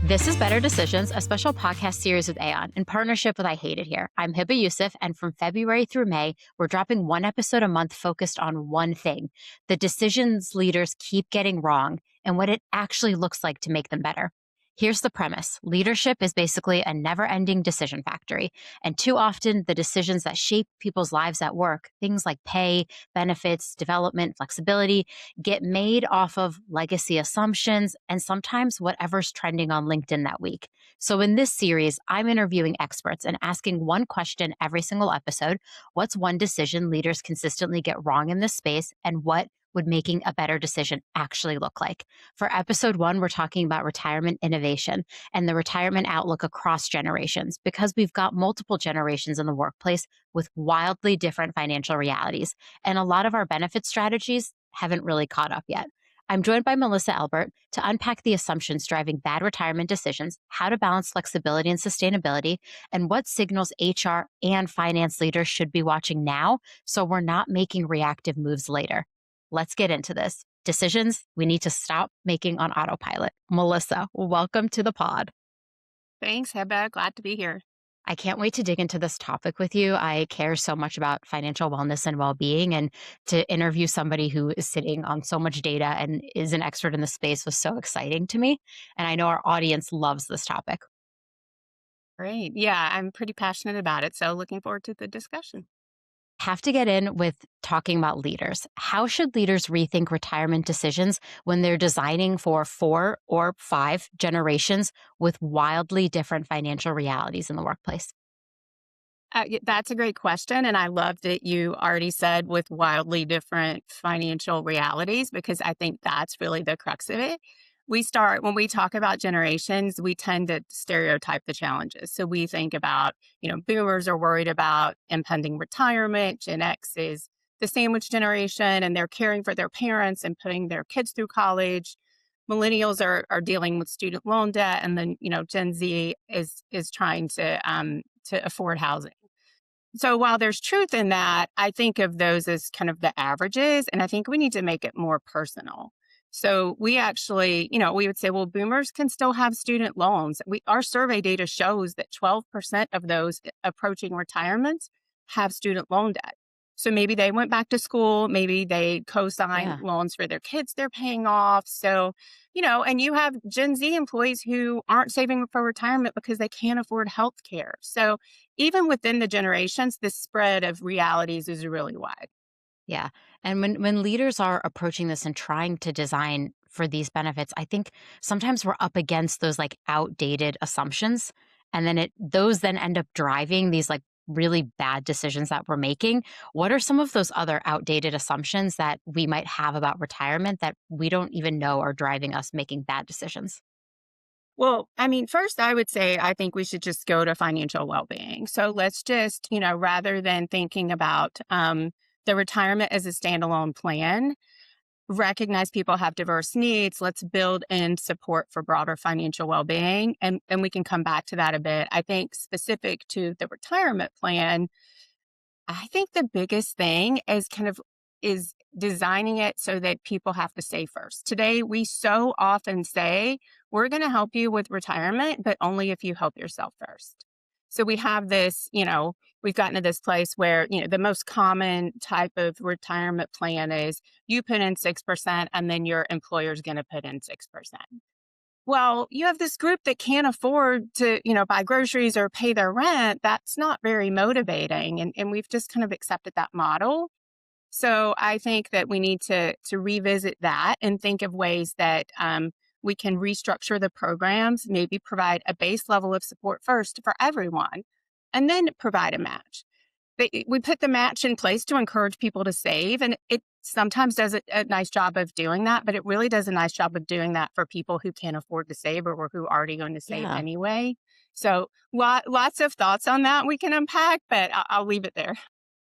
This is Better Decisions, a special podcast series with Aon in partnership with I Hate It Here. I'm Hiba Yusuf, and from February through May, we're dropping one episode a month focused on one thing, the decisions leaders keep getting wrong and what it actually looks like to make them better. Here's the premise. Leadership is basically a never-ending decision factory, and too often the decisions that shape people's lives at work, things like pay, benefits, development, flexibility, get made off of legacy assumptions and sometimes whatever's trending on LinkedIn that week. So in this series, I'm interviewing experts and asking one question every single episode. What's one decision leaders consistently get wrong in this space, and what would making a better decision actually look like? For episode 1, we're talking about retirement innovation and the retirement outlook across generations, because we've got multiple generations in the workplace with wildly different financial realities. And a lot of our benefit strategies haven't really caught up yet. I'm joined by Melissa Elbert to unpack the assumptions driving bad retirement decisions, how to balance flexibility and sustainability, and what signals HR and finance leaders should be watching now so we're not making reactive moves later. Let's get into this. Decisions we need to stop making on autopilot. Melissa, welcome to the pod. Thanks, Heba. Glad to be here. I can't wait to dig into this topic with you. I care so much about financial wellness and well-being, and to interview somebody who is sitting on so much data and is an expert in the space was so exciting to me. And I know our audience loves this topic. Great. Yeah, I'm pretty passionate about it. So looking forward to the discussion. Have to get in with talking about leaders. How should leaders rethink retirement decisions when they're designing for 4 or 5 generations with wildly different financial realities in the workplace? That's a great question. And I love that you already said with wildly different financial realities, because I think that's really the crux of it. When we talk about generations, we tend to stereotype the challenges. So we think about, boomers are worried about impending retirement. Gen X is the sandwich generation, and they're caring for their parents and putting their kids through college. Millennials are dealing with student loan debt. And then, Gen Z is trying to afford housing. So while there's truth in that, I think of those as kind of the averages, and I think we need to make it more personal. So we actually, we would say, well, boomers can still have student loans. Our survey data shows that 12% of those approaching retirement have student loan debt. So maybe they went back to school, maybe they co-signed loans for their kids they're paying off. So, and you have Gen Z employees who aren't saving for retirement because they can't afford health care. So even within the generations, the spread of realities is really wide. Yeah. And when leaders are approaching this and trying to design for these benefits, I think sometimes we're up against those like outdated assumptions. And then those then end up driving these like really bad decisions that we're making. What are some of those other outdated assumptions that we might have about retirement that we don't even know are driving us making bad decisions? Well, first, I would say I think we should just go to financial well-being. So let's just, rather than thinking about the retirement as a standalone plan, recognize people have diverse needs. Let's build in support for broader financial well-being. And we can come back to that a bit. I think specific to the retirement plan, I think the biggest thing is designing it so that people have to save first. Today, we so often say, we're going to help you with retirement, but only if you help yourself first. So we have this, we've gotten to this place where, the most common type of retirement plan is you put in 6% and then your employer's going to put in 6%. Well, you have this group that can't afford to, buy groceries or pay their rent. That's not very motivating. And we've just kind of accepted that model. So I think that we need to revisit that and think of ways that we can restructure the programs, maybe provide a base level of support first for everyone, and then provide a match. We put the match in place to encourage people to save, and it sometimes does a nice job of doing that, but it really does a nice job of doing that for people who can't afford to save or who are already going to save anyway. So lots of thoughts on that we can unpack, but I'll leave it there.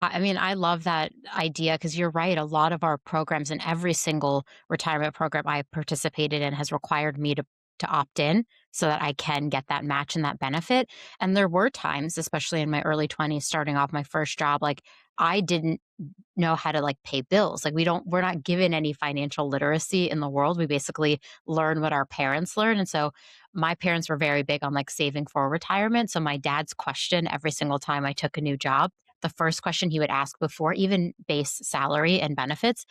I love that idea because you're right. A lot of our programs and every single retirement program I participated in has required me to to opt in so that I can get that match and that benefit. And there were times, especially in my early 20s, starting off my first job, like I didn't know how to like pay bills. Like we're not given any financial literacy in the world. We basically learn what our parents learn. And so my parents were very big on like saving for retirement. So my dad's question every single time I took a new job, the first question he would ask before even base salary and benefits,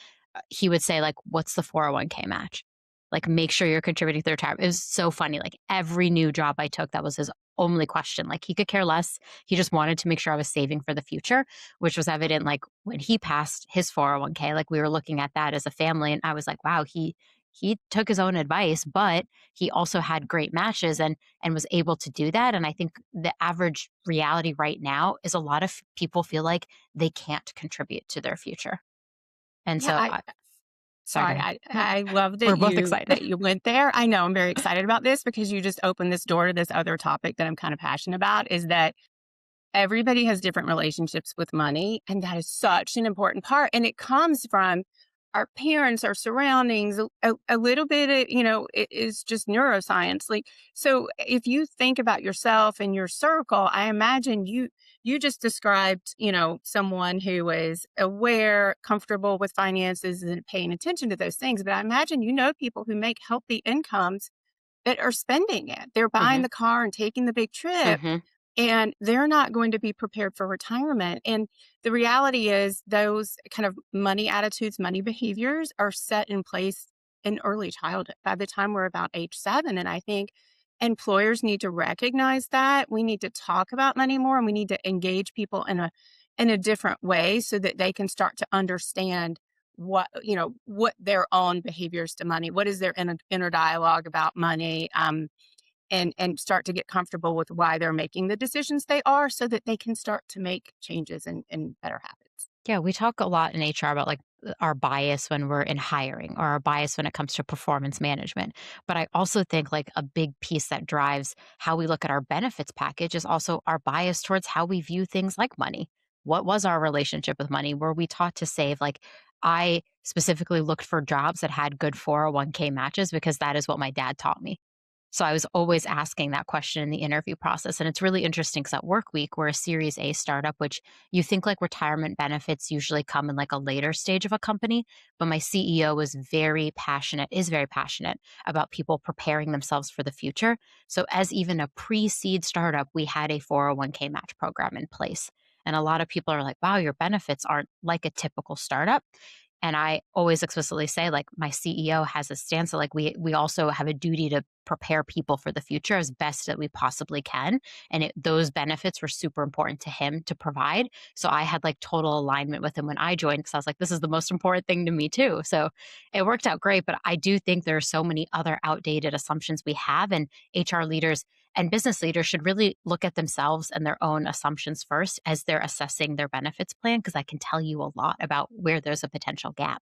he would say like, what's the 401k match? Like make sure you're contributing to the retirement. It was so funny. Like every new job I took, that was his only question. Like he could care less. He just wanted to make sure I was saving for the future, which was evident like when he passed his 401k. Like we were looking at that as a family and I was like, wow, he took his own advice, but he also had great matches and was able to do that. And I think the average reality right now is a lot of people feel like they can't contribute to their future. And Yeah, so sorry, go sorry, ahead. I love We're that both excited. you went there. I know I'm very excited about this because you just opened this door to this other topic that I'm kind of passionate about, is that everybody has different relationships with money, and that is such an important part, and it comes from our parents, our surroundings, a little bit of, it is just neuroscience. Like, so if you think about yourself and your circle, I imagine you just described, someone who is aware, comfortable with finances and paying attention to those things. But I imagine people who make healthy incomes that are spending it. They're buying Mhm, the car and taking the big trip, mhm, and they're not going to be prepared for retirement. And the reality is, those kind of money attitudes, money behaviors are set in place in early childhood by the time we're about age 7. And I think employers need to recognize that. We need to talk about money more, and we need to engage people in a different way so that they can start to understand what their own behaviors to money, what is their inner dialogue about money, and start to get comfortable with why they're making the decisions they are, so that they can start to make changes and better habits. yeah, we talk a lot in HR about like our bias when we're in hiring or our bias when it comes to performance management. But I also think like a big piece that drives how we look at our benefits package is also our bias towards how we view things like money. What was our relationship with money? Were we taught to save? Like I specifically looked for jobs that had good 401k matches because that is what my dad taught me. So I was always asking that question in the interview process. And it's really interesting because at Workweek, we're a Series A startup, which you think like retirement benefits usually come in like a later stage of a company. But my CEO is very passionate about people preparing themselves for the future. So as even a pre-seed startup, we had a 401k match program in place. And a lot of people are like, wow, your benefits aren't like a typical startup. And I always explicitly say, like, my CEO has a stance that, like, we also have a duty to prepare people for the future as best that we possibly can. And those benefits were super important to him to provide. So I had like total alignment with him when I joined because I was like, this is the most important thing to me too. So it worked out great. But I do think there are so many other outdated assumptions we have, and HR leaders and business leaders should really look at themselves and their own assumptions first as they're assessing their benefits plan, because I can tell you a lot about where there's a potential gap.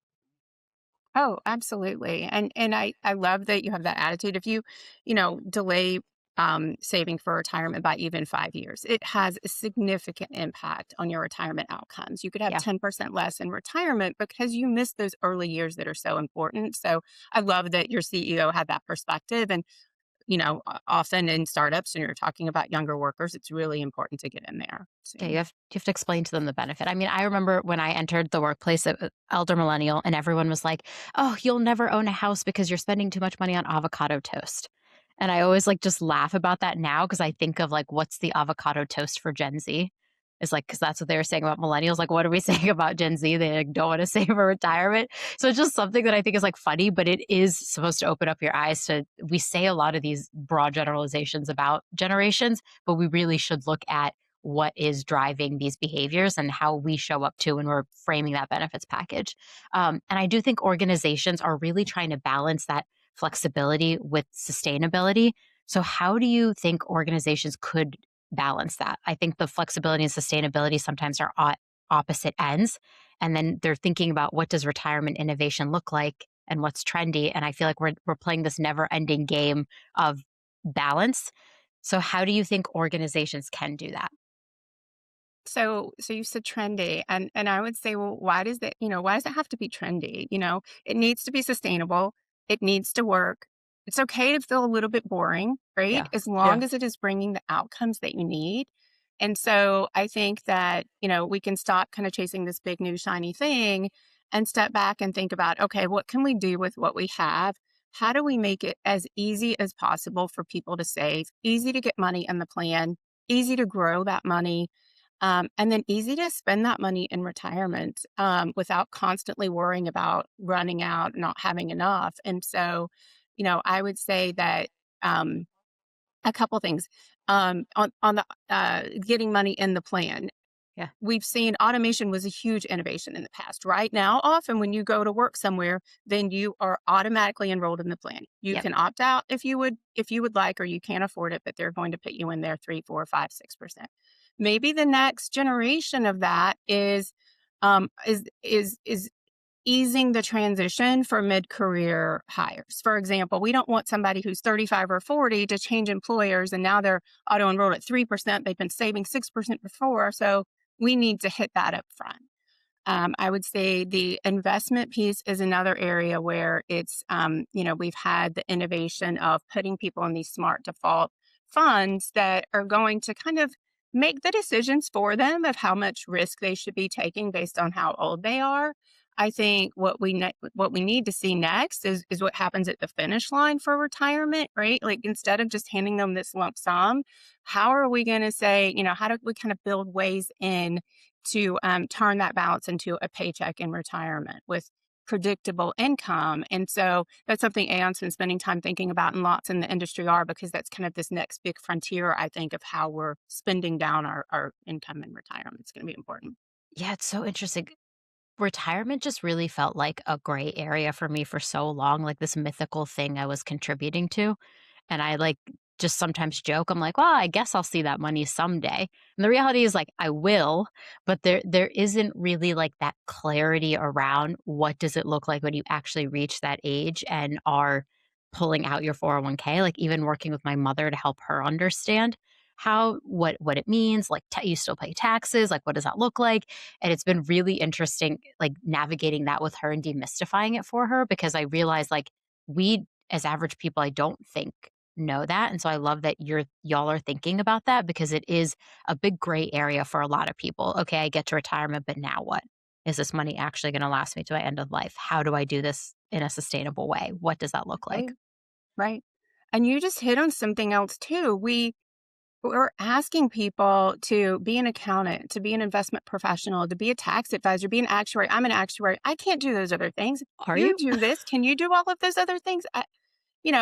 Oh, absolutely. And I love that you have that attitude. If you, delay saving for retirement by even 5 years, it has a significant impact on your retirement outcomes. You could have Yeah. 10% less in retirement because you missed those early years that are so important. So I love that your CEO had that perspective. And, often in startups, and you're talking about younger workers, it's really important to get in there Yeah, soon. you have to explain to them the benefit. I mean, I remember when I entered the workplace, elder millennial, and everyone was like, "Oh, you'll never own a house because you're spending too much money on avocado toast." And I always like just laugh about that now because I think of like what's the avocado toast for Gen Z? Is like because that's what they were saying about millennials. Like, what are we saying about Gen Z? They like, don't want to save for retirement. So it's just something that I think is like funny, but it is supposed to open up your eyes to. We say a lot of these broad generalizations about generations, but we really should look at what is driving these behaviors and how we show up to when we're framing that benefits package. And I do think organizations are really trying to balance that flexibility with sustainability. So, how do you think organizations could balance that? I think the flexibility and sustainability sometimes are at opposite ends. And then they're thinking about what does retirement innovation look like and what's trendy. And I feel like we're playing this never ending game of balance. So, how do you think organizations can do that? So you said trendy, and I would say, well, why does it have to be trendy? It needs to be sustainable. It needs to work. It's okay to feel a little bit boring, right? Yeah. As Yeah. long as it is bringing the outcomes that you need. And so I think that, we can stop kind of chasing this big new shiny thing and step back and think about, okay, what can we do with what we have? How do we make it as easy as possible for people to save, easy to get money in the plan, easy to grow that money, and then easy to spend that money in retirement without constantly worrying about running out, not having enough. And so, I would say that um, a couple things on the getting money in the plan. Yeah. We've seen automation was a huge innovation in the past. Right now, often when you go to work somewhere, then you are automatically enrolled in the plan. You Yep. can opt out if you would like, or you can't afford it, but they're going to put you in there 3, 4, 5, 6%. Maybe the next generation of that is easing the transition for mid-career hires. For example, we don't want somebody who's 35 or 40 to change employers and now they're auto enrolled at 3%. They've been saving 6% before. So we need to hit that up front. I would say the investment piece is another area where we've had the innovation of putting people in these smart default funds that are going to kind of make the decisions for them of how much risk they should be taking based on how old they are. I think what we need to see next is what happens at the finish line for retirement, right? Like instead of just handing them this lump sum, how are we going to say, how do we kind of build ways in to turn that balance into a paycheck in retirement with predictable income. And so that's something Aon's been spending time thinking about, and lots in the industry are, because that's kind of this next big frontier, I think, of how we're spending down our income in retirement. It's going to be important. Yeah, it's so interesting. Retirement just really felt like a gray area for me for so long, like this mythical thing I was contributing to. And I like just sometimes joke, I'm like, well, I guess I'll see that money someday. And the reality is like I will, but there isn't really like that clarity around what does it look like when you actually reach that age and are pulling out your 401k. Like even working with my mother to help her understand how what it means, like you still pay taxes, like what does that look like? And it's been really interesting like navigating that with her and demystifying it for her because I realized like we as average people I don't think know that. And so I love that y'all are thinking about that because it is a big gray area for a lot of people. Okay, I get to retirement, but now what? Is this money actually going to last me to my end of life? How do I do this in a sustainable way? What does that look Right. like? Right. And you just hit on something else too. We're asking people to be an accountant, to be an investment professional, to be a tax advisor, be an actuary. I'm an actuary. I can't do those other things. Are You you? do this. Can you do all of those other things?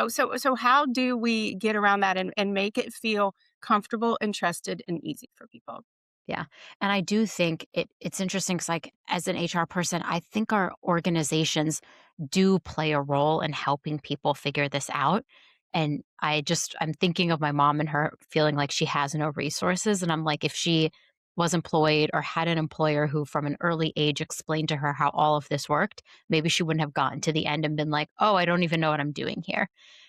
So how do we get around that and make it feel comfortable and trusted and easy for people? Yeah. And I do think it's interesting because, like, as an HR person, I think our organizations do play a role in helping people figure this out. And I'm thinking of my mom and her feeling like she has no resources. And I'm like, if she was employed or had an employer who from an early age explained to her how all of this worked, maybe she wouldn't have gotten to the end and been like, oh, I don't even know what I'm doing here.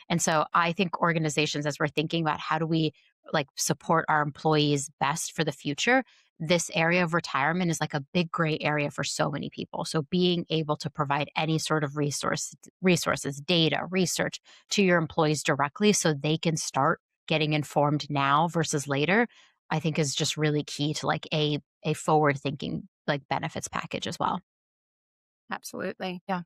And so I think organizations, as we're thinking about how do we like support our employees best for the future, this area of retirement is like a big gray area for so many people. So being able to provide any sort of resources, data, research to your employees directly so they can start getting informed now versus later, I think is just really key to like a forward thinking like benefits package as well. Absolutely. Yeah.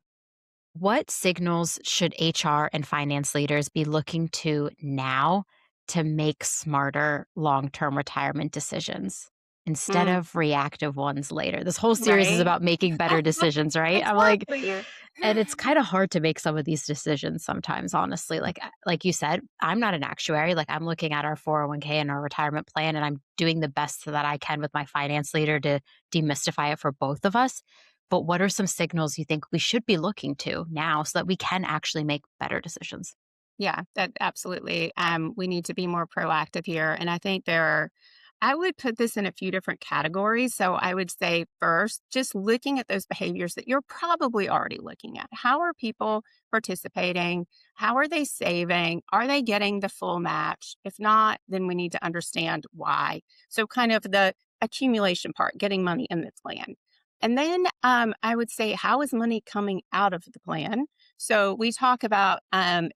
What signals should HR and finance leaders be looking to now to make smarter long term retirement decisions instead Mm, of reactive ones later? This whole series is right. about making better decisions, right? I'm like, Exactly. and it's kind of hard to make some of these decisions sometimes, honestly. Like you said, I'm not an actuary. Like I'm looking at our 401k and our retirement plan, and I'm doing the best that I can with my finance leader to demystify it for both of us. But what are some signals you think we should be looking to now so that we can actually make better decisions? Yeah, that absolutely. We need to be more proactive here. And I think I would put this in a few different categories. So I would say first, just looking at those behaviors that you're probably already looking at. How are people participating? How are they saving? Are they getting the full match? If not, then we need to understand why. So kind of the accumulation part, getting money in the plan. And then I would say, how is money coming out of the plan? So we talk about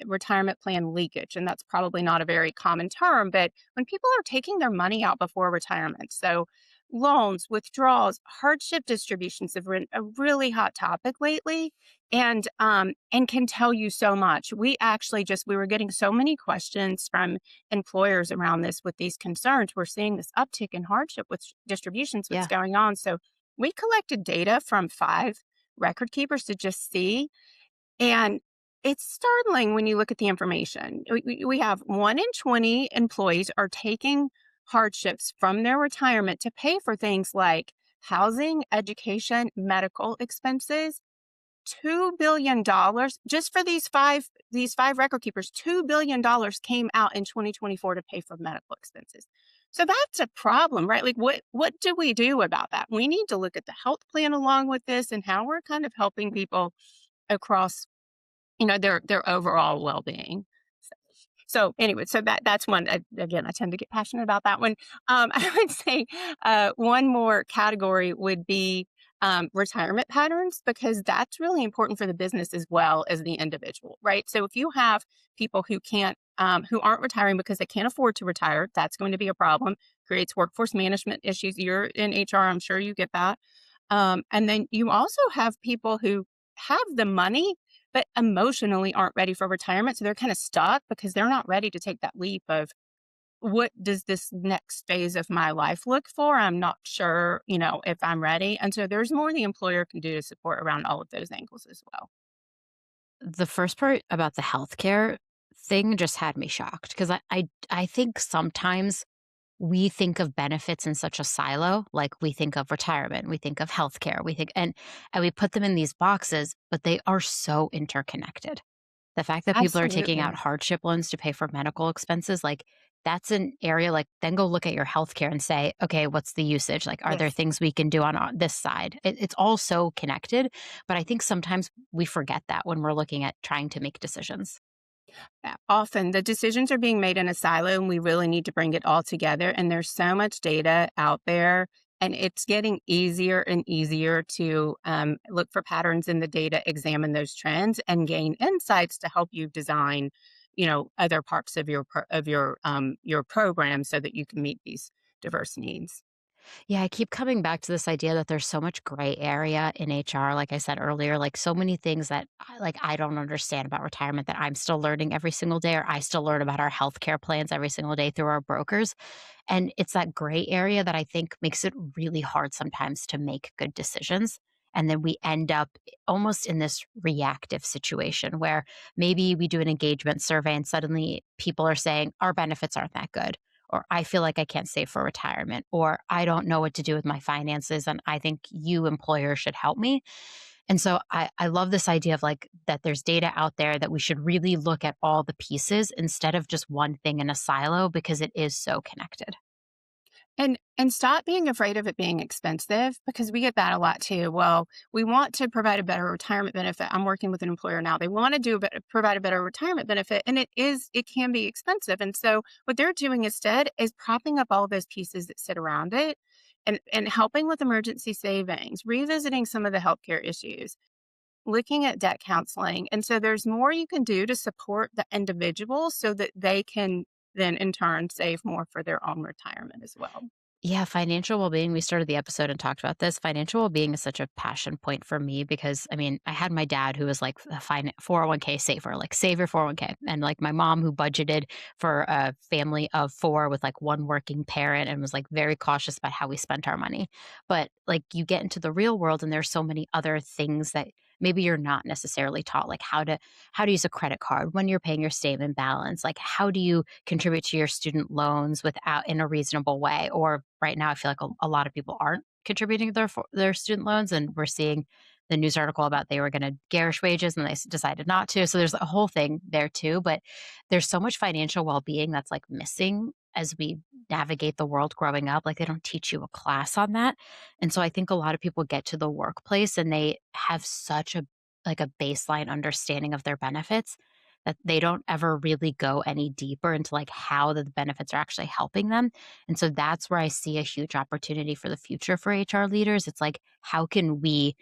retirement plan leakage, and that's probably not a very common term, but when people are taking their money out before retirement, so loans, withdrawals, hardship distributions have been a really hot topic lately, and can tell you so much. We were getting so many questions from employers around this with these concerns. We're seeing this uptick in hardship with distributions. What's Yeah. going on? So we collected data from 5 record keepers to just see, and it's startling when you look at the information. We have 1 in 20 employees are taking hardships from their retirement to pay for things like housing, education, medical expenses. $2 billion just for these five record keepers. $2 billion came out in 2024 to pay for medical expenses. So that's a problem, right? Like what do we do about that? We need to look at the health plan along with this and how we're kind of helping people across, their overall well-being. So anyway, so that's one. Again, I tend to get passionate about that one. I would say one more category would be retirement patterns, because that's really important for the business as well as the individual, right? So if you have people who aren't retiring because they can't afford to retire, that's going to be a problem. Creates workforce management issues. You're in HR, I'm sure you get that. And then you also have people who have the money but emotionally aren't ready for retirement. So they're kind of stuck because they're not ready to take that leap of, what does this next phase of my life look for? I'm not sure, if I'm ready. And so there's more the employer can do to support around all of those angles as well. The first part about the healthcare thing just had me shocked because I think sometimes we think of benefits in such a silo. Like we think of retirement, we think of healthcare, we think, and we put them in these boxes, but they are so interconnected. The fact that people are taking out Absolutely. hardship loans to pay for medical expenses, like that's an area, like then go look at your healthcare and say, okay, what's the usage? Like, are there Yes. things we can do on this side? It's all so connected. But I think sometimes we forget that when we're looking at trying to make decisions. Often the decisions are being made in a silo, and we really need to bring it all together. And there's so much data out there, and it's getting easier and easier to look for patterns in the data, examine those trends, and gain insights to help you design, other parts of your program so that you can meet these diverse needs. Yeah, I keep coming back to this idea that there's so much gray area in HR. Like I said earlier, like so many things that I don't understand about retirement that I'm still learning every single day, or I still learn about our healthcare plans every single day through our brokers. And it's that gray area that I think makes it really hard sometimes to make good decisions. And then we end up almost in this reactive situation where maybe we do an engagement survey and suddenly people are saying our benefits aren't that good, or I feel like I can't save for retirement, or I don't know what to do with my finances. And I think you employers should help me. And so I love this idea of like that there's data out there that we should really look at all the pieces instead of just one thing in a silo because it is so connected. And stop being afraid of it being expensive, because we get that a lot too. Well, we want to provide a better retirement benefit. I'm working with an employer now. They want to provide a better retirement benefit, and it can be expensive. And so what they're doing instead is propping up all of those pieces that sit around it, and helping with emergency savings, revisiting some of the healthcare issues, looking at debt counseling. And so there's more you can do to support the individual so that they can then in turn save more for their own retirement as well. Yeah, financial well-being, we started the episode and talked about this. Financial well-being is such a passion point for me because I mean, I had my dad who was like a 401k saver, like save your 401k. And like my mom who budgeted for a family of four with like one working parent and was like very cautious about how we spent our money. But like you get into the real world and there's so many other things that maybe you're not necessarily taught, like how to use a credit card when you're paying your statement balance, like how do you contribute to your student loans without in a reasonable way, or right now I feel like a lot of people aren't contributing to their student loans, and we're seeing the news article about they were going to garish wages and they decided not to, so there's a whole thing there too. But there's so much financial well-being that's like missing as we navigate the world growing up. Like they don't teach you a class on that. And so I think a lot of people get to the workplace and they have such a like a baseline understanding of their benefits that they don't ever really go any deeper into like how the benefits are actually helping them. And so that's where I see a huge opportunity for the future for HR leaders. It's like how can we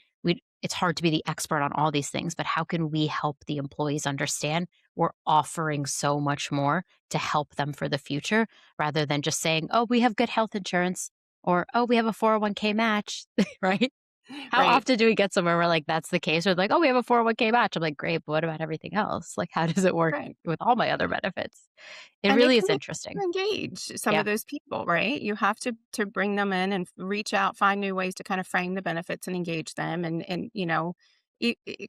it's hard to be the expert on all these things, but how can we help the employees understand we're offering so much more to help them for the future rather than just saying, oh, we have good health insurance or, oh, we have a 401k match, right? How Right. often do we get somewhere where like that's the case? Or like, oh, we have a 401k match. I'm like, great, but what about everything else? Like, how does it work Right. with all my other benefits? It And it really can is be interesting. to engage some Yeah, of those people, right? You have to bring them in and reach out, find new ways to kind of frame the benefits and engage them. And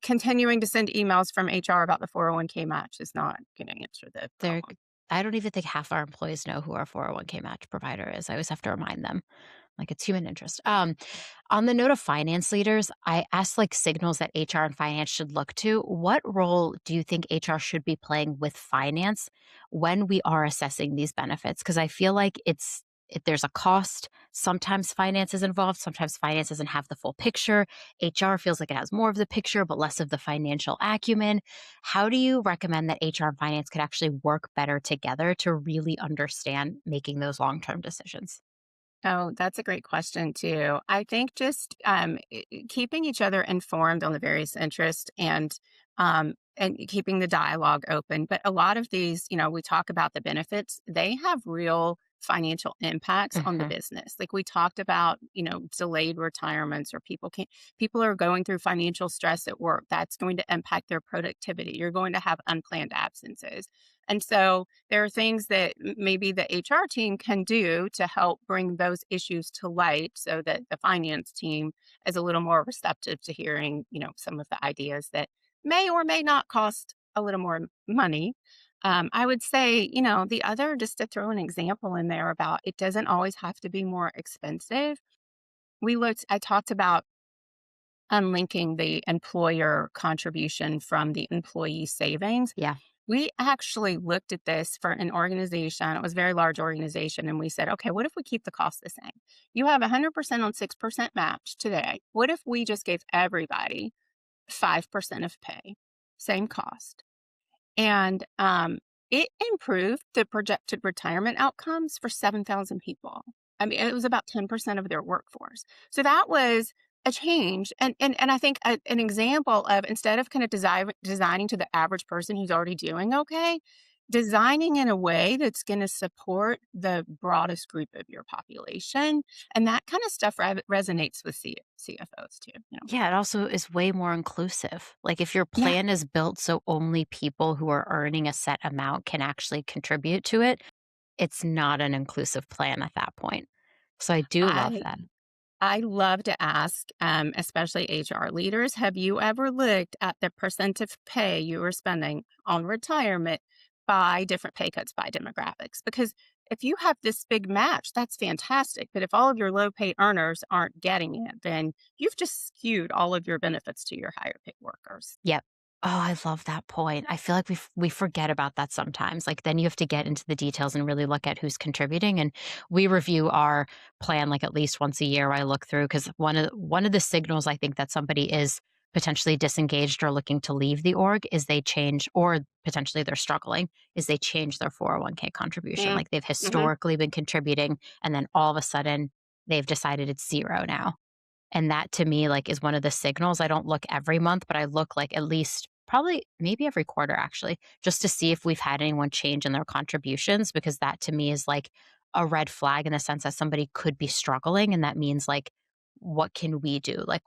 continuing to send emails from HR about the 401k match is not going to answer the they're, problem. I don't even think half our employees know who our 401k match provider is. I always have to remind them. Like it's human interest. On the note of finance leaders, I asked like signals that HR and finance should look to. What role do you think HR should be playing with finance when we are assessing these benefits? Because I feel like if there's a cost, sometimes finance is involved, sometimes finance doesn't have the full picture. HR feels like it has more of the picture, but less of the financial acumen. How do you recommend that HR and finance could actually work better together to really understand making those long term decisions? Oh, that's a great question too. I think just keeping each other informed on the various interests and keeping the dialogue open. But a lot of these, we talk about the benefits; they have real financial impacts on the Mhm. business. Like we talked about, delayed retirements or people are going through financial stress at work. That's going to impact their productivity. You're going to have unplanned absences, and so there are things that maybe the HR team can do to help bring those issues to light so that the finance team is a little more receptive to hearing, some of the ideas that may or may not cost a little more money. I would say, the other, just to throw an example in there about it doesn't always have to be more expensive. I talked about unlinking the employer contribution from the employee savings. Yeah. We actually looked at this for an organization. It was a very large organization. And we said, okay, what if we keep the cost the same? You have 100% on 6% match today. What if we just gave everybody 5% of pay, same cost? And it improved the projected retirement outcomes for 7,000 people. I mean, it was about 10% of their workforce. So that was a change. And I think an example of instead of kind of designing to the average person who's already doing okay, designing in a way that's going to support the broadest group of your population. And that kind of stuff resonates with CFOs too. Yeah, it also is way more inclusive. Like if your Yeah. plan is built so only people who are earning a set amount can actually contribute to it, it's not an inclusive plan at that point. So I do love I that. I love to ask, especially HR leaders, have you ever looked at the percent of pay you are spending on retirement by different pay cuts by demographics? Because if you have this big match, that's fantastic. But if all of your low pay earners aren't getting it, then you've just skewed all of your benefits to your higher paid workers. Yep. Oh, I love that point. I feel like we forget about that sometimes. Like then you have to get into the details and really look at who's contributing. And we review our plan like at least once a year. I look through because one of the signals I think that somebody is potentially disengaged or looking to leave the org is they change, or potentially they're struggling, is they change their 401k contribution. Mm. Like they've Hmm. historically been contributing, and then all of a sudden they've decided it's zero now. And that to me, like, is one of the signals. I don't look every month, but I look like at least probably maybe every quarter actually, just to see if we've had anyone change in their contributions, because that to me is like a red flag in the sense that somebody could be struggling. And that means like, what can we do? Like,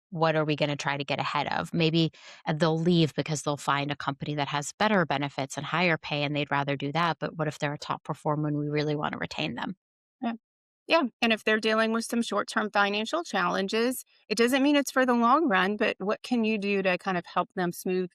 what are we going to try to get ahead of? Maybe they'll leave because they'll find a company that has better benefits and higher pay and they'd rather do that. But what if they're a top performer and we really want to retain them? Yeah. Yeah. And if they're dealing with some short term financial challenges, it doesn't mean it's for the long run, but what can you do to kind of help them smooth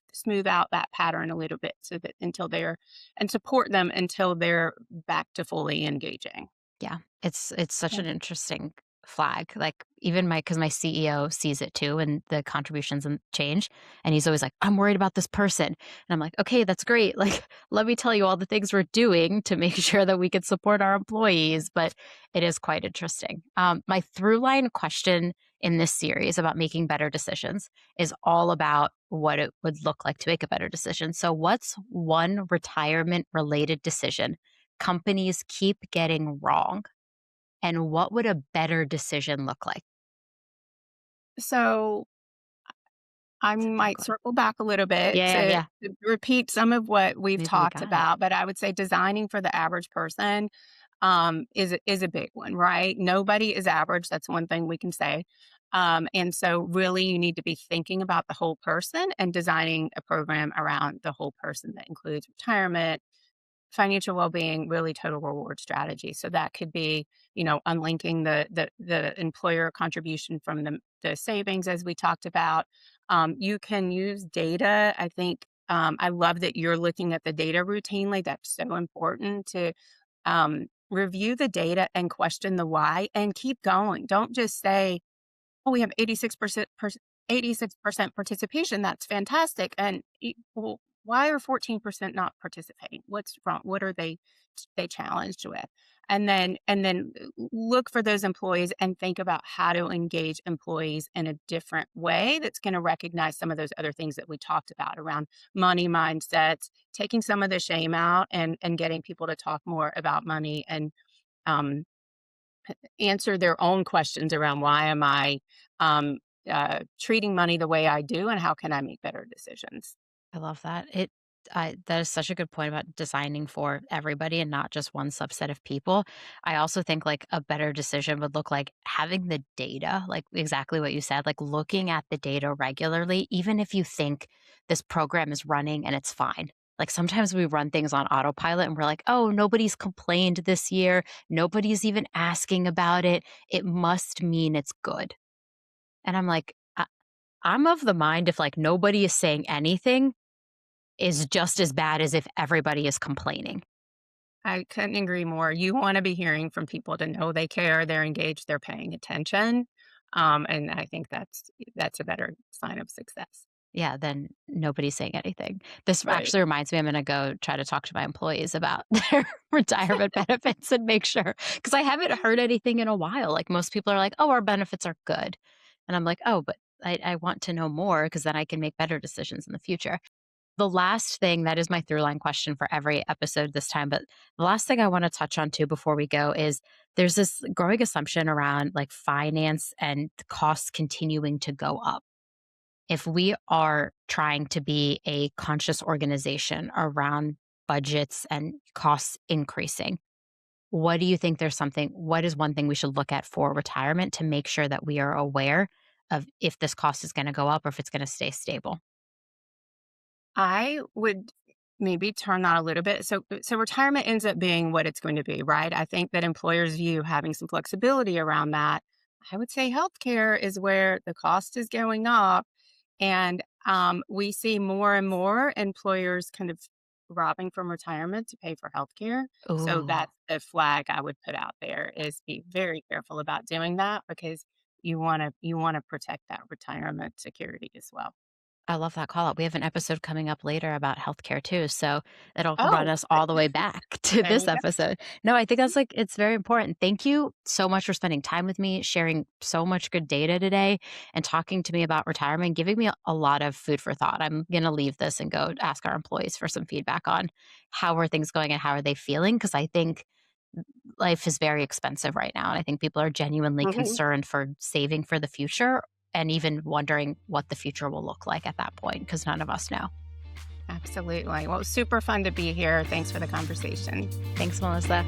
out that pattern a little bit so that until they're and support them until they're back to fully engaging? Yeah, it's such Yeah. an interesting flag. Like even my CEO sees it too, and the contributions and change, and he's always like, "I'm worried about this person," and I'm like, "Okay, that's great. Like, let me tell you all the things we're doing to make sure that we can support our employees." But it is quite interesting. My through line question in this series about making better decisions is all about what it would look like to make a better decision. So, what's one retirement related decision companies keep getting wrong, and what would a better decision look like? So I That's a big might one. circle back a little bit Yeah, yeah, yeah. to repeat some of what we've Maybe we talked got it. about, but I would say designing for the average person is a big one, right? Nobody is average. That's one thing we can say. And so, really, you need to be thinking about the whole person and designing a program around the whole person that includes retirement, financial well-being, really total reward strategy. So that could be, unlinking the employer contribution from the savings, as we talked about. You can use data. I think I love that you're looking at the data routinely. That's so important to review the data and question the why and keep going. Don't just say, "Oh, we have 86% participation. That's fantastic." And well, why are 14% not participating? What's wrong? What are they challenged with? And then look for those employees and think about how to engage employees in a different way that's going to recognize some of those other things that we talked about around money mindsets, taking some of the shame out and getting people to talk more about money and um, answer their own questions around why am I treating money the way I do and how can I make better decisions? I love that. That is such a good point about designing for everybody and not just one subset of people. I also think like a better decision would look like having the data, like exactly what you said, like looking at the data regularly, even if you think this program is running and it's fine. Like sometimes we run things on autopilot and we're like, oh, nobody's complained this year. Nobody's even asking about it. It must mean it's good. And I'm like, I'm of the mind if like nobody is saying anything, is just as bad as if everybody is complaining. I couldn't agree more. You want to be hearing from people to know they care, they're engaged, they're paying attention. And I think that's a better sign of success. Yeah, then nobody's saying anything. This Right. actually reminds me, I'm gonna go try to talk to my employees about their retirement benefits and make sure, because I haven't heard anything in a while. Like most people are like, "Oh, our benefits are good." And I'm like, "Oh, but I want to know more because then I can make better decisions in the future." The last thing that is my through line question for every episode this time, but the last thing I want to touch on too before we go is there's this growing assumption around like finance and the costs continuing to go up. If we are trying to be a conscious organization around budgets and costs increasing, what do you think what is one thing we should look at for retirement to make sure that we are aware of if this cost is going to go up or if it's going to stay stable? I would maybe turn that a little bit. So retirement ends up being what it's going to be, right? I think that employers view having some flexibility around that. I would say healthcare is where the cost is going up. And we see more and more employers kind of robbing from retirement to pay for healthcare. So Ooh, that's the flag I would put out there is be very careful about doing that because you want to protect that retirement security as well. I love that call out. We have an episode coming up later about healthcare too, so it'll run Oh, us all the way back to there this you go. episode. No, I think that's like it's very important. Thank you so much for spending time with me, sharing so much good data today, and talking to me about retirement, giving me a lot of food for thought. I'm going to leave this and go ask our employees for some feedback on how are things going and how are they feeling because I think life is very expensive right now and I think people are genuinely Mhm. concerned for saving for the future and even wondering what the future will look like at that point because none of us know. Absolutely. Well, it was super fun to be here. Thanks for the conversation. Thanks, Melissa.